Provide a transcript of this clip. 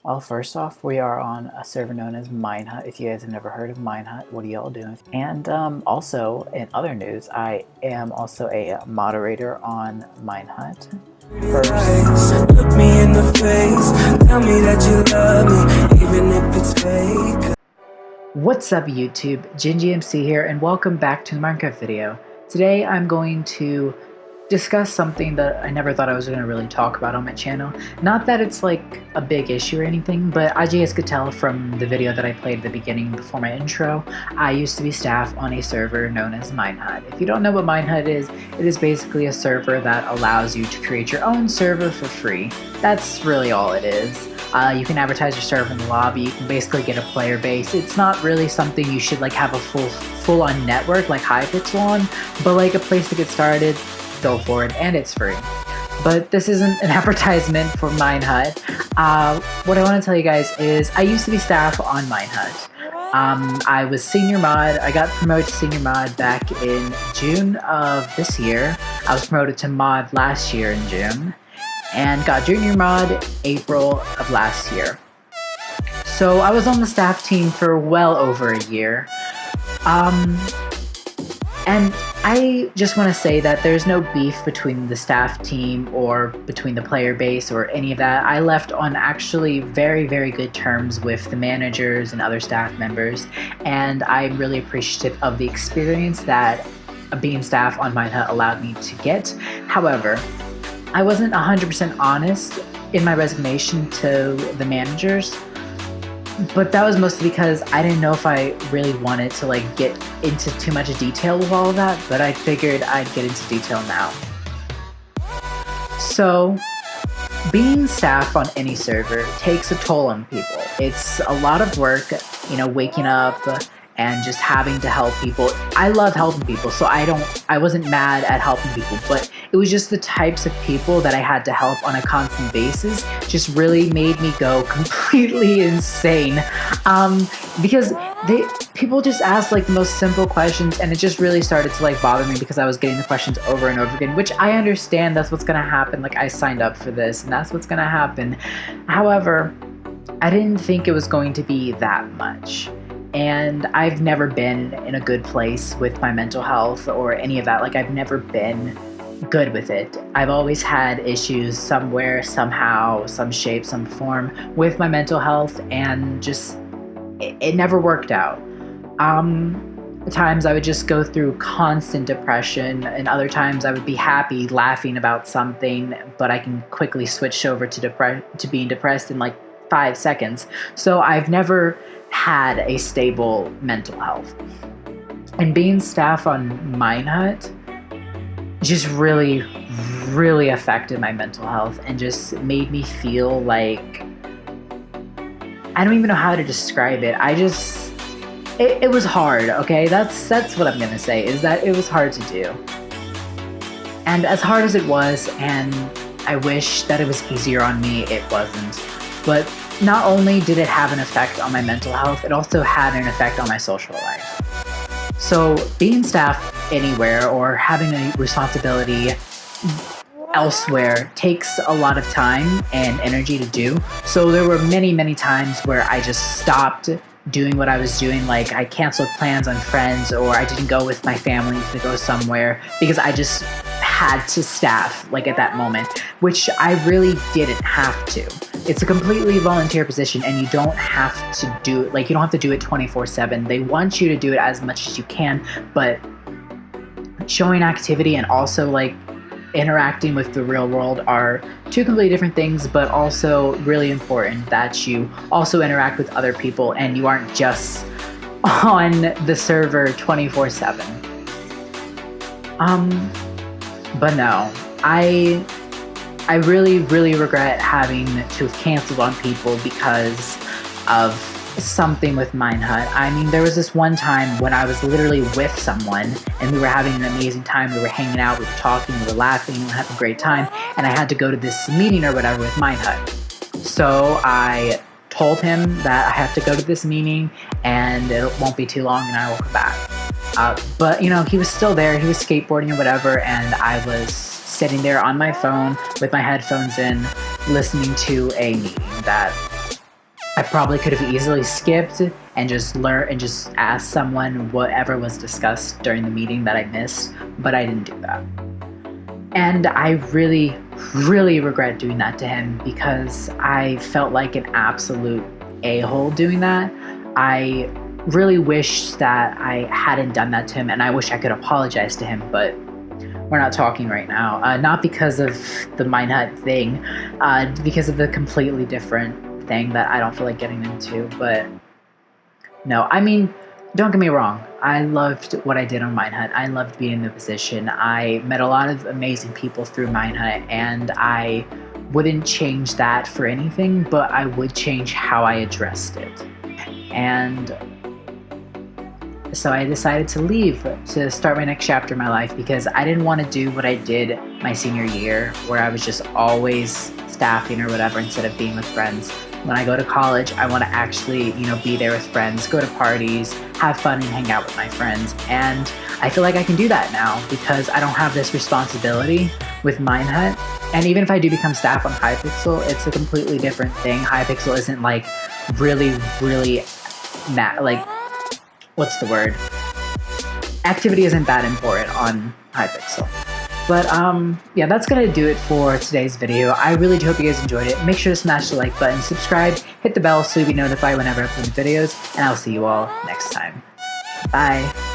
Well, first off, we are on a server known as Minehut. If you guys have never heard of Minehut, what are y'all doing? And also, in other news, I am also a moderator on Minehut. First, look me in the face, tell me that you love me, even if it's fake. What's up, YouTube? GingyMC here, and welcome back to the Minecraft video. Today, I'm going to discuss something that I never thought I was going to really talk about on my channel. Not that it's like a big issue or anything, but as you guys could tell from the video that I played at the beginning before my intro, I used to be staff on a server known as Minehut. If you don't know what Minehut is, it is basically a server that allows you to create your own server for free. That's really all it is. You can advertise your server in the lobby, you can basically get a player base. It's not really something you should like have a full-on network like Hypixel on, but like a place to get started, go for it, and it's free. But this isn't an advertisement for Minehut. What I want to tell you guys is I used to be staff on Minehut. I was senior mod. I got promoted to senior mod back in June of this year. I was promoted to mod last year in June, and got junior mod April of last year. So I was on the staff team for well over a year. And I just want to say that there's no beef between the staff team or between the player base or any of that. I left on actually very, very good terms with the managers and other staff members, and I'm really appreciative of the experience that being staff on Minehut allowed me to get. However, I wasn't 100% honest in my resignation to the managers, but that was mostly because I didn't know if I really wanted to like get into too much detail with all of that, but I figured I'd get into detail now. So, being staff on any server takes a toll on people. It's a lot of work, you know, waking up and just having to help people. I love helping people, so I wasn't mad at helping people, but it was just the types of people that I had to help on a constant basis just really made me go completely insane. Because people just asked like the most simple questions, and it just really started to like bother me because I was getting the questions over and over again, which I understand that's what's gonna happen. Like, I signed up for this and that's what's gonna happen. However, I didn't think it was going to be that much. And I've never been in a good place with my mental health or any of that. Like, I've never been good with it. I've always had issues somewhere, somehow, some shape, some form with my mental health, and just it never worked out. At times I would just go through constant depression, and other times I would be happy laughing about something, but I can quickly switch over to being depressed in like 5 seconds. So I've never had a stable mental health. And being staff on Minehut just really, really affected my mental health and just made me feel like, I don't even know how to describe it. It was hard, okay? That's what I'm gonna say, is that it was hard to do. And as hard as it was, and I wish that it was easier on me, it wasn't. But not only did it have an effect on my mental health, it also had an effect on my social life. So being staff anywhere or having a responsibility elsewhere takes a lot of time and energy to do. So there were many, many times where I just stopped doing what I was doing. Like, I canceled plans on friends, or I didn't go with my family to go somewhere because I just had to staff, like, at that moment, which I really didn't have to. It's a completely volunteer position, and you don't have to do it, like, you don't have to do it 24/7. They want you to do it as much as you can, but showing activity and also like interacting with the real world are two completely different things, but also really important that you also interact with other people and you aren't just on the server 24/7. But no, I really, really regret having to have canceled on people because of something with Minehut. I mean, there was this one time when I was literally with someone and we were having an amazing time. We were hanging out, we were talking, we were laughing, we were having a great time, and I had to go to this meeting or whatever with Minehut. So I told him that I have to go to this meeting and it won't be too long and I will come back. But you know, he was still there, he was skateboarding or whatever, and I was sitting there on my phone with my headphones in, listening to a meeting that I probably could have easily skipped and just learn and just ask someone whatever was discussed during the meeting that I missed, but I didn't do that. And I really, really regret doing that to him because I felt like an absolute a-hole doing that. I really wish that I hadn't done that to him, and I wish I could apologize to him, but we're not talking right now. Not because of the Minehut thing, because of the completely different thing that I don't feel like getting into. But no, I mean, don't get me wrong. I loved what I did on Minehut. I loved being in the position. I met a lot of amazing people through Minehut, and I wouldn't change that for anything, but I would change how I addressed it. And so I decided to leave to start my next chapter in my life because I didn't want to do what I did my senior year, where I was just always staffing or whatever instead of being with friends. When I go to college, I want to actually, be there with friends, go to parties, have fun, and hang out with my friends. And I feel like I can do that now because I don't have this responsibility with Minehut. And even if I do become staff on Hypixel, it's a completely different thing. Hypixel isn't like really, really what's the word? Activity isn't that important on Hypixel. But yeah, that's gonna do it for today's video. I really do hope you guys enjoyed it. Make sure to smash the like button, subscribe, hit the bell so you'll be notified whenever I upload videos, and I'll see you all next time. Bye.